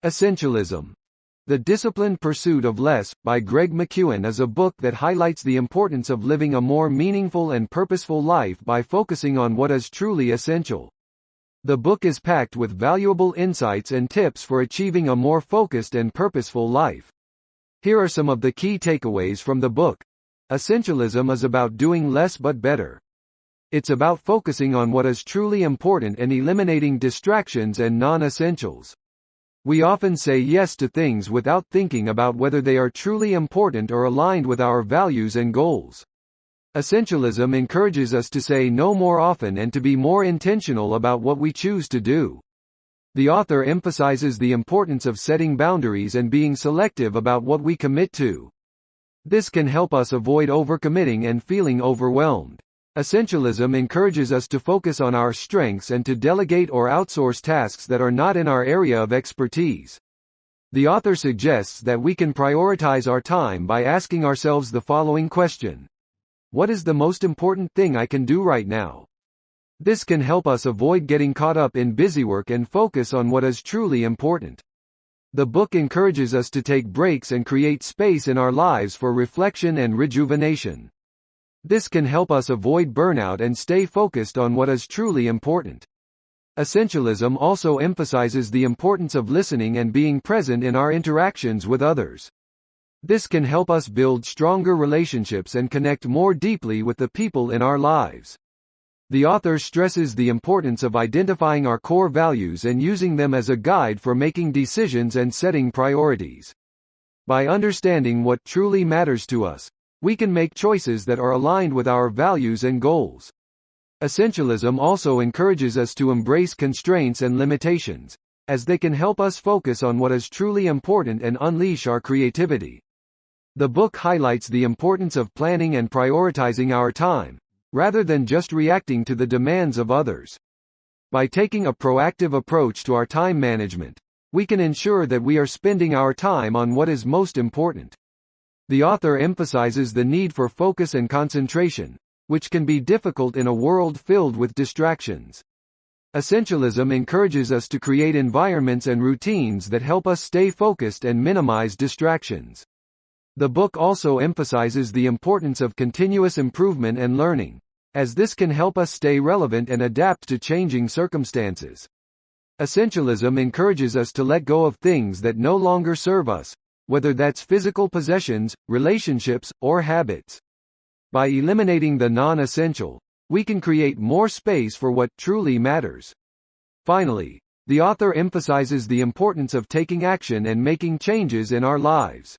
Essentialism. The Disciplined Pursuit of Less, by Greg McKeown, is a book that highlights the importance of living a more meaningful and purposeful life by focusing on what is truly essential. The book is packed with valuable insights and tips for achieving a more focused and purposeful life. Here are some of the key takeaways from the book. Essentialism is about doing less but better. It's about focusing on what is truly important and eliminating distractions and non-essentials. We often say yes to things without thinking about whether they are truly important or aligned with our values and goals. Essentialism encourages us to say no more often and to be more intentional about what we choose to do. The author emphasizes the importance of setting boundaries and being selective about what we commit to. This can help us avoid overcommitting and feeling overwhelmed. Essentialism encourages us to focus on our strengths and to delegate or outsource tasks that are not in our area of expertise. The author suggests that we can prioritize our time by asking ourselves the following question: what is the most important thing I can do right now? This can help us avoid getting caught up in busywork and focus on what is truly important. The book encourages us to take breaks and create space in our lives for reflection and rejuvenation. This can help us avoid burnout and stay focused on what is truly important. Essentialism also emphasizes the importance of listening and being present in our interactions with others. This can help us build stronger relationships and connect more deeply with the people in our lives. The author stresses the importance of identifying our core values and using them as a guide for making decisions and setting priorities. By understanding what truly matters to us, we can make choices that are aligned with our values and goals. Essentialism also encourages us to embrace constraints and limitations, as they can help us focus on what is truly important and unleash our creativity. The book highlights the importance of planning and prioritizing our time, rather than just reacting to the demands of others. By taking a proactive approach to our time management, we can ensure that we are spending our time on what is most important. The author emphasizes the need for focus and concentration, which can be difficult in a world filled with distractions. Essentialism encourages us to create environments and routines that help us stay focused and minimize distractions. The book also emphasizes the importance of continuous improvement and learning, as this can help us stay relevant and adapt to changing circumstances. Essentialism encourages us to let go of things that no longer serve us, whether that's physical possessions, relationships, or habits. By eliminating the non-essential, we can create more space for what truly matters. Finally, the author emphasizes the importance of taking action and making changes in our lives.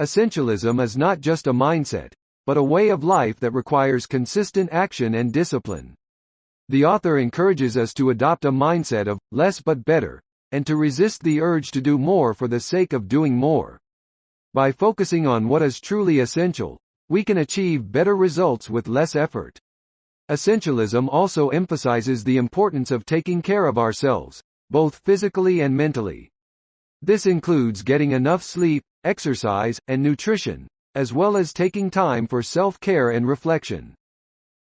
Essentialism is not just a mindset, but a way of life that requires consistent action and discipline. The author encourages us to adopt a mindset of less but better, and to resist the urge to do more for the sake of doing more. By focusing on what is truly essential, we can achieve better results with less effort. Essentialism also emphasizes the importance of taking care of ourselves, both physically and mentally. This includes getting enough sleep, exercise, and nutrition, as well as taking time for self-care and reflection.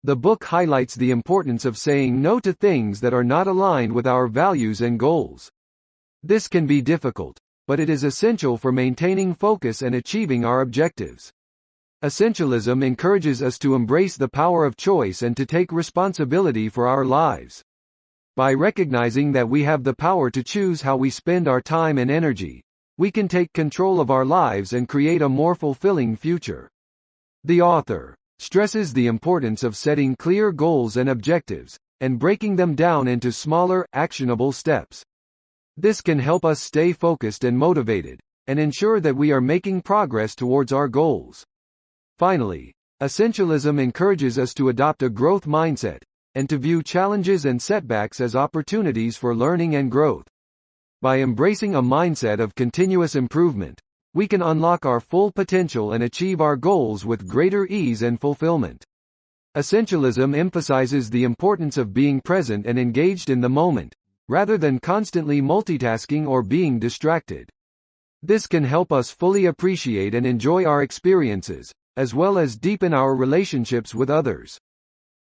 The book highlights the importance of saying no to things that are not aligned with our values and goals. This can be difficult, but it is essential for maintaining focus and achieving our objectives. Essentialism encourages us to embrace the power of choice and to take responsibility for our lives. By recognizing that we have the power to choose how we spend our time and energy, we can take control of our lives and create a more fulfilling future. The author stresses the importance of setting clear goals and objectives, and breaking them down into smaller, actionable steps. This can help us stay focused and motivated, and ensure that we are making progress towards our goals. Finally, essentialism encourages us to adopt a growth mindset, and to view challenges and setbacks as opportunities for learning and growth. By embracing a mindset of continuous improvement, we can unlock our full potential and achieve our goals with greater ease and fulfillment. Essentialism emphasizes the importance of being present and engaged in the moment, rather than constantly multitasking or being distracted. This can help us fully appreciate and enjoy our experiences, as well as deepen our relationships with others.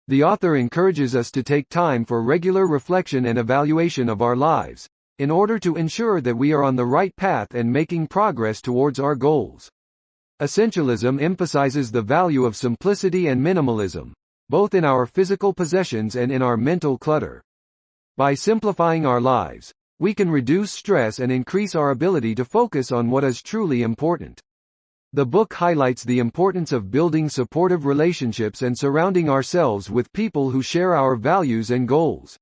The author encourages us to take time for regular reflection and evaluation of our lives, in order to ensure that we are on the right path and making progress towards our goals. Essentialism emphasizes the value of simplicity and minimalism, both in our physical possessions and in our mental clutter. By simplifying our lives, we can reduce stress and increase our ability to focus on what is truly important. The book highlights the importance of building supportive relationships and surrounding ourselves with people who share our values and goals.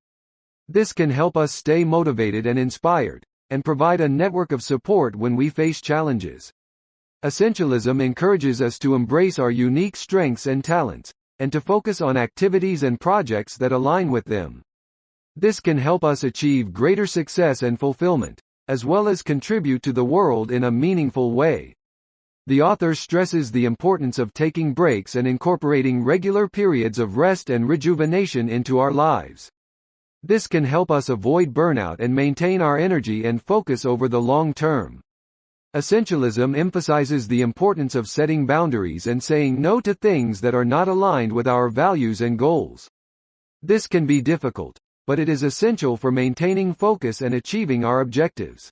This can help us stay motivated and inspired, and provide a network of support when we face challenges. Essentialism encourages us to embrace our unique strengths and talents, and to focus on activities and projects that align with them. This can help us achieve greater success and fulfillment, as well as contribute to the world in a meaningful way. The author stresses the importance of taking breaks and incorporating regular periods of rest and rejuvenation into our lives. This can help us avoid burnout and maintain our energy and focus over the long term. Essentialism emphasizes the importance of setting boundaries and saying no to things that are not aligned with our values and goals. This can be difficult, but it is essential for maintaining focus and achieving our objectives.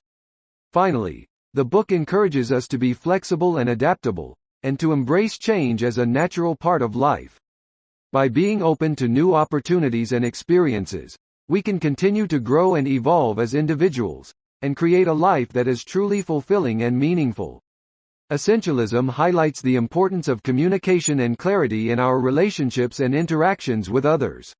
Finally, the book encourages us to be flexible and adaptable, and to embrace change as a natural part of life. By being open to new opportunities and experiences, we can continue to grow and evolve as individuals, and create a life that is truly fulfilling and meaningful. Essentialism highlights the importance of communication and clarity in our relationships and interactions with others.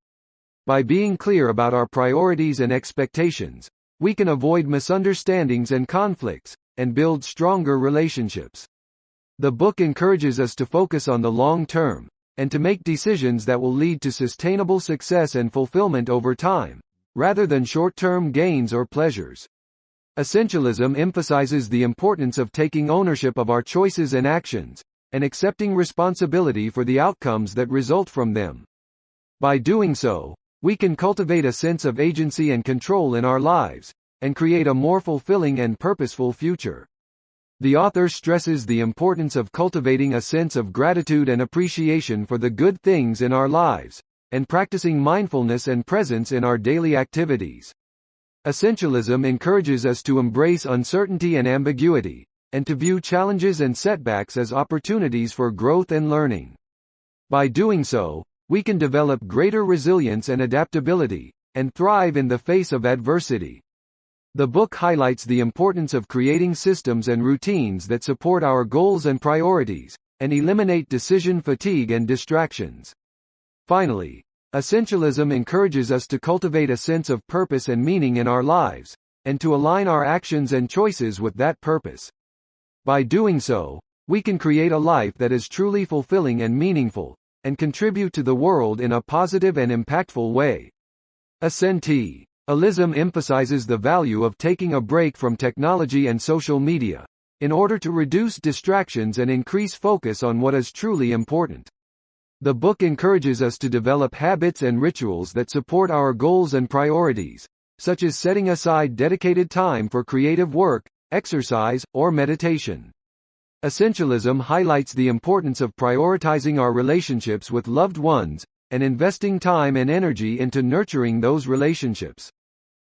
By being clear about our priorities and expectations, we can avoid misunderstandings and conflicts, and build stronger relationships. The book encourages us to focus on the long term, and to make decisions that will lead to sustainable success and fulfillment over time, rather than short-term gains or pleasures. Essentialism emphasizes the importance of taking ownership of our choices and actions, and accepting responsibility for the outcomes that result from them. By doing so, we can cultivate a sense of agency and control in our lives, and create a more fulfilling and purposeful future. The author stresses the importance of cultivating a sense of gratitude and appreciation for the good things in our lives, and practicing mindfulness and presence in our daily activities. Essentialism encourages us to embrace uncertainty and ambiguity, and to view challenges and setbacks as opportunities for growth and learning. By doing so, we can develop greater resilience and adaptability, and thrive in the face of adversity. The book highlights the importance of creating systems and routines that support our goals and priorities, and eliminate decision fatigue and distractions. Finally, essentialism encourages us to cultivate a sense of purpose and meaning in our lives, and to align our actions and choices with that purpose. By doing so, we can create a life that is truly fulfilling and meaningful, and contribute to the world in a positive and impactful way. Essentialism emphasizes the value of taking a break from technology and social media, in order to reduce distractions and increase focus on what is truly important. The book encourages us to develop habits and rituals that support our goals and priorities, such as setting aside dedicated time for creative work, exercise, or meditation. Essentialism highlights the importance of prioritizing our relationships with loved ones, and investing time and energy into nurturing those relationships.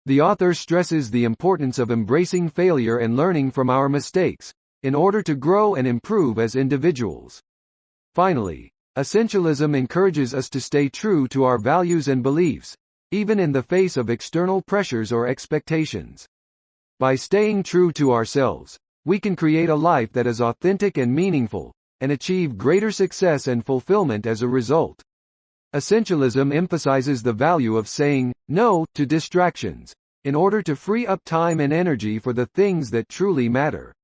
The author stresses the importance of embracing failure and learning from our mistakes, in order to grow and improve as individuals. Finally, essentialism encourages us to stay true to our values and beliefs, even in the face of external pressures or expectations. By staying true to ourselves, we can create a life that is authentic and meaningful, and achieve greater success and fulfillment as a result. Essentialism emphasizes the value of saying no to distractions, in order to free up time and energy for the things that truly matter.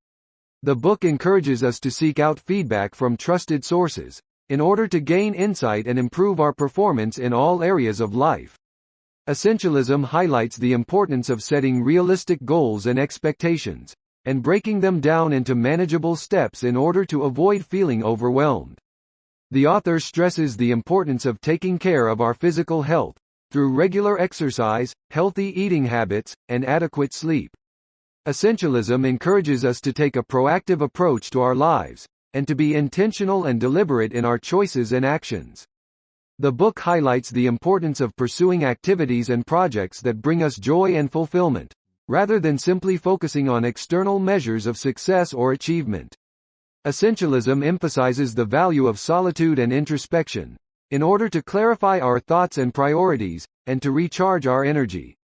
The book encourages us to seek out feedback from trusted sources, in order to gain insight and improve our performance in all areas of life. Essentialism highlights the importance of setting realistic goals and expectations, and breaking them down into manageable steps in order to avoid feeling overwhelmed. The author stresses the importance of taking care of our physical health, through regular exercise, healthy eating habits, and adequate sleep. Essentialism encourages us to take a proactive approach to our lives, and to be intentional and deliberate in our choices and actions. The book highlights the importance of pursuing activities and projects that bring us joy and fulfillment, rather than simply focusing on external measures of success or achievement. Essentialism emphasizes the value of solitude and introspection, in order to clarify our thoughts and priorities, and to recharge our energy.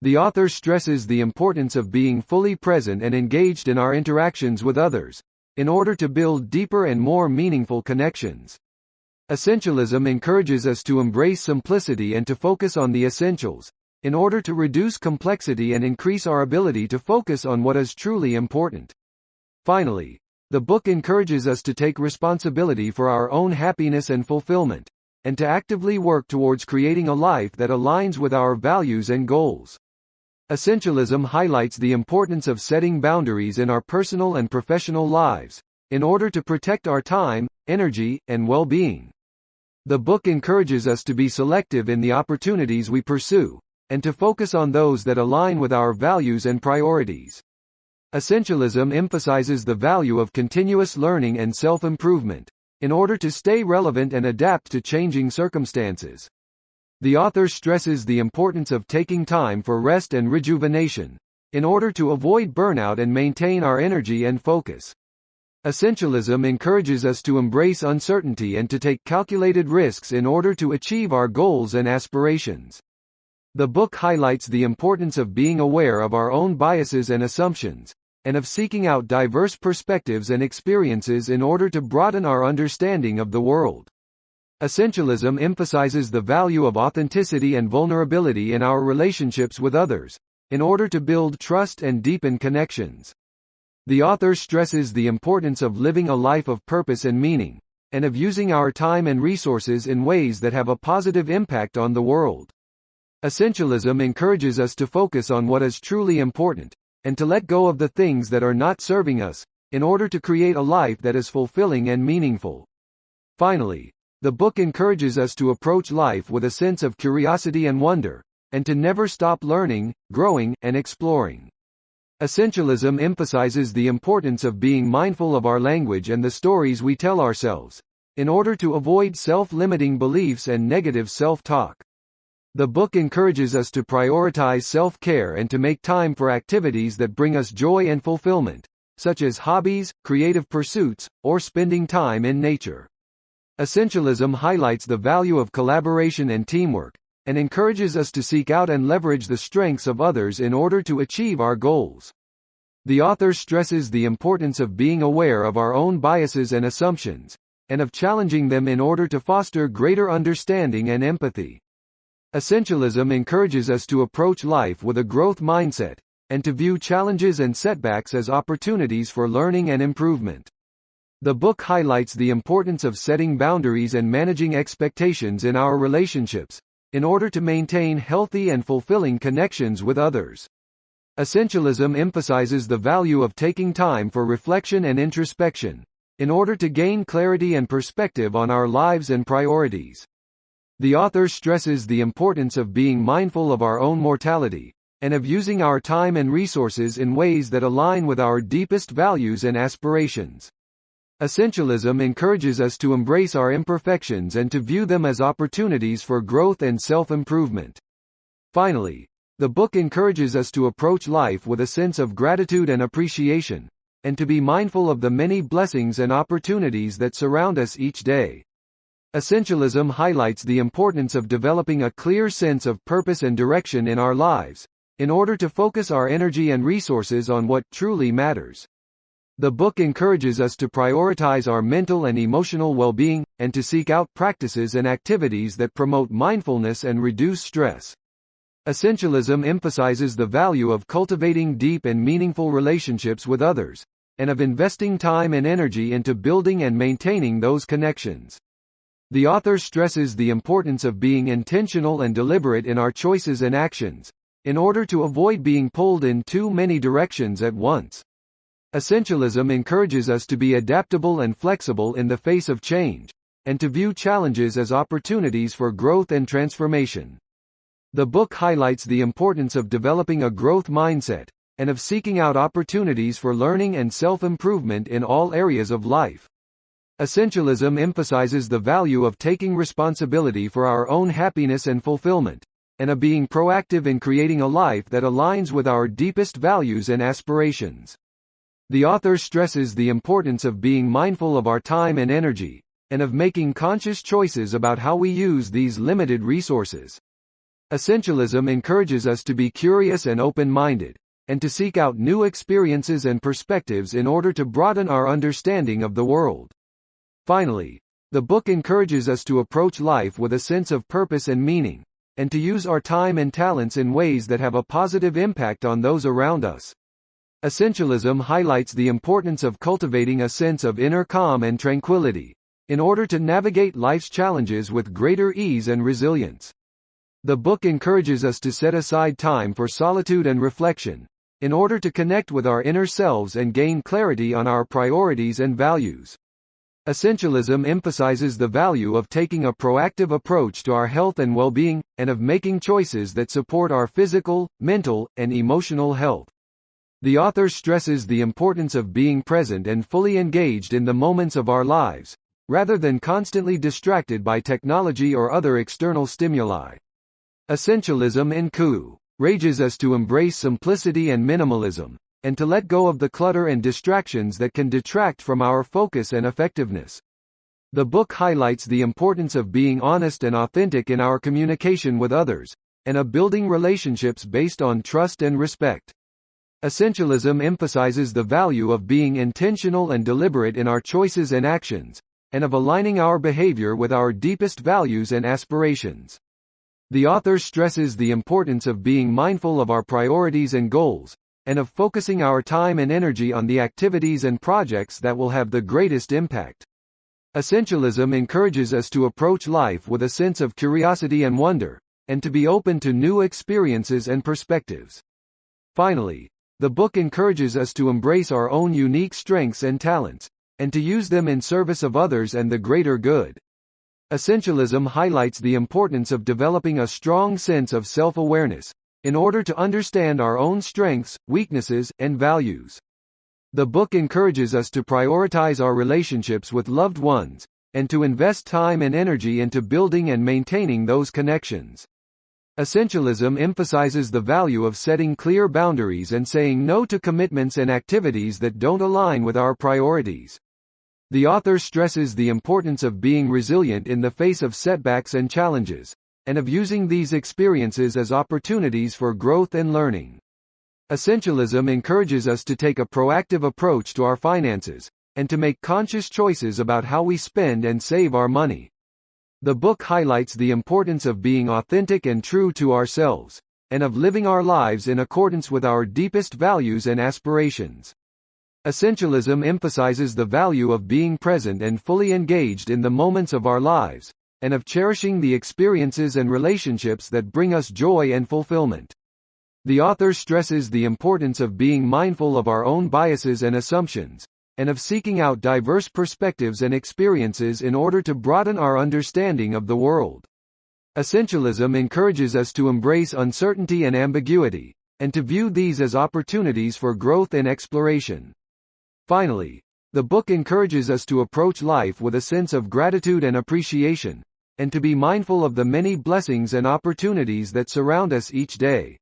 The author stresses the importance of being fully present and engaged in our interactions with others, in order to build deeper and more meaningful connections. Essentialism encourages us to embrace simplicity and to focus on the essentials, in order to reduce complexity and increase our ability to focus on what is truly important. Finally, the book encourages us to take responsibility for our own happiness and fulfillment, and to actively work towards creating a life that aligns with our values and goals. Essentialism highlights the importance of setting boundaries in our personal and professional lives, in order to protect our time, energy, and well-being. The book encourages us to be selective in the opportunities we pursue, and to focus on those that align with our values and priorities. Essentialism emphasizes the value of continuous learning and self-improvement, in order to stay relevant and adapt to changing circumstances. The author stresses the importance of taking time for rest and rejuvenation, in order to avoid burnout and maintain our energy and focus. Essentialism encourages us to embrace uncertainty and to take calculated risks in order to achieve our goals and aspirations. The book highlights the importance of being aware of our own biases and assumptions, and of seeking out diverse perspectives and experiences in order to broaden our understanding of the world. Essentialism emphasizes the value of authenticity and vulnerability in our relationships with others, in order to build trust and deepen connections. The author stresses the importance of living a life of purpose and meaning, and of using our time and resources in ways that have a positive impact on the world. Essentialism encourages us to focus on what is truly important, and to let go of the things that are not serving us, in order to create a life that is fulfilling and meaningful. Finally, the book encourages us to approach life with a sense of curiosity and wonder, and to never stop learning, growing, and exploring. Essentialism emphasizes the importance of being mindful of our language and the stories we tell ourselves, in order to avoid self-limiting beliefs and negative self-talk. The book encourages us to prioritize self-care and to make time for activities that bring us joy and fulfillment, such as hobbies, creative pursuits, or spending time in nature. Essentialism highlights the value of collaboration and teamwork, and encourages us to seek out and leverage the strengths of others in order to achieve our goals. The author stresses the importance of being aware of our own biases and assumptions, and of challenging them in order to foster greater understanding and empathy. Essentialism encourages us to approach life with a growth mindset, and to view challenges and setbacks as opportunities for learning and improvement. The book highlights the importance of setting boundaries and managing expectations in our relationships, in order to maintain healthy and fulfilling connections with others. Essentialism emphasizes the value of taking time for reflection and introspection, in order to gain clarity and perspective on our lives and priorities. The author stresses the importance of being mindful of our own mortality, and of using our time and resources in ways that align with our deepest values and aspirations. Essentialism encourages us to embrace our imperfections and to view them as opportunities for growth and self-improvement. Finally, the book encourages us to approach life with a sense of gratitude and appreciation, and to be mindful of the many blessings and opportunities that surround us each day. Essentialism highlights the importance of developing a clear sense of purpose and direction in our lives, in order to focus our energy and resources on what truly matters. The book encourages us to prioritize our mental and emotional well-being, and to seek out practices and activities that promote mindfulness and reduce stress. Essentialism emphasizes the value of cultivating deep and meaningful relationships with others, and of investing time and energy into building and maintaining those connections. The author stresses the importance of being intentional and deliberate in our choices and actions, in order to avoid being pulled in too many directions at once. Essentialism encourages us to be adaptable and flexible in the face of change, and to view challenges as opportunities for growth and transformation. The book highlights the importance of developing a growth mindset, and of seeking out opportunities for learning and self-improvement in all areas of life. Essentialism emphasizes the value of taking responsibility for our own happiness and fulfillment, and of being proactive in creating a life that aligns with our deepest values and aspirations. The author stresses the importance of being mindful of our time and energy, and of making conscious choices about how we use these limited resources. Essentialism encourages us to be curious and open-minded, and to seek out new experiences and perspectives in order to broaden our understanding of the world. Finally, the book encourages us to approach life with a sense of purpose and meaning, and to use our time and talents in ways that have a positive impact on those around us. Essentialism highlights the importance of cultivating a sense of inner calm and tranquility, in order to navigate life's challenges with greater ease and resilience. The book encourages us to set aside time for solitude and reflection, in order to connect with our inner selves and gain clarity on our priorities and values. Essentialism emphasizes the value of taking a proactive approach to our health and well-being, and of making choices that support our physical, mental, and emotional health. The author stresses the importance of being present and fully engaged in the moments of our lives, rather than constantly distracted by technology or other external stimuli. Essentialism encourages us to embrace simplicity and minimalism, and to let go of the clutter and distractions that can detract from our focus and effectiveness. The book highlights the importance of being honest and authentic in our communication with others, and of building relationships based on trust and respect. Essentialism emphasizes the value of being intentional and deliberate in our choices and actions, and of aligning our behavior with our deepest values and aspirations. The author stresses the importance of being mindful of our priorities and goals, and of focusing our time and energy on the activities and projects that will have the greatest impact. Essentialism encourages us to approach life with a sense of curiosity and wonder, and to be open to new experiences and perspectives. Finally, the book encourages us to embrace our own unique strengths and talents, and to use them in service of others and the greater good. Essentialism highlights the importance of developing a strong sense of self-awareness, in order to understand our own strengths, weaknesses, and values. The book encourages us to prioritize our relationships with loved ones, and to invest time and energy into building and maintaining those connections. Essentialism emphasizes the value of setting clear boundaries and saying no to commitments and activities that don't align with our priorities. The author stresses the importance of being resilient in the face of setbacks and challenges, and of using these experiences as opportunities for growth and learning. Essentialism encourages us to take a proactive approach to our finances, and to make conscious choices about how we spend and save our money. The book highlights the importance of being authentic and true to ourselves, and of living our lives in accordance with our deepest values and aspirations. Essentialism emphasizes the value of being present and fully engaged in the moments of our lives, and of cherishing the experiences and relationships that bring us joy and fulfillment. The author stresses the importance of being mindful of our own biases and assumptions, and of seeking out diverse perspectives and experiences in order to broaden our understanding of the world. Essentialism encourages us to embrace uncertainty and ambiguity, and to view these as opportunities for growth and exploration. Finally, the book encourages us to approach life with a sense of gratitude and appreciation, and to be mindful of the many blessings and opportunities that surround us each day.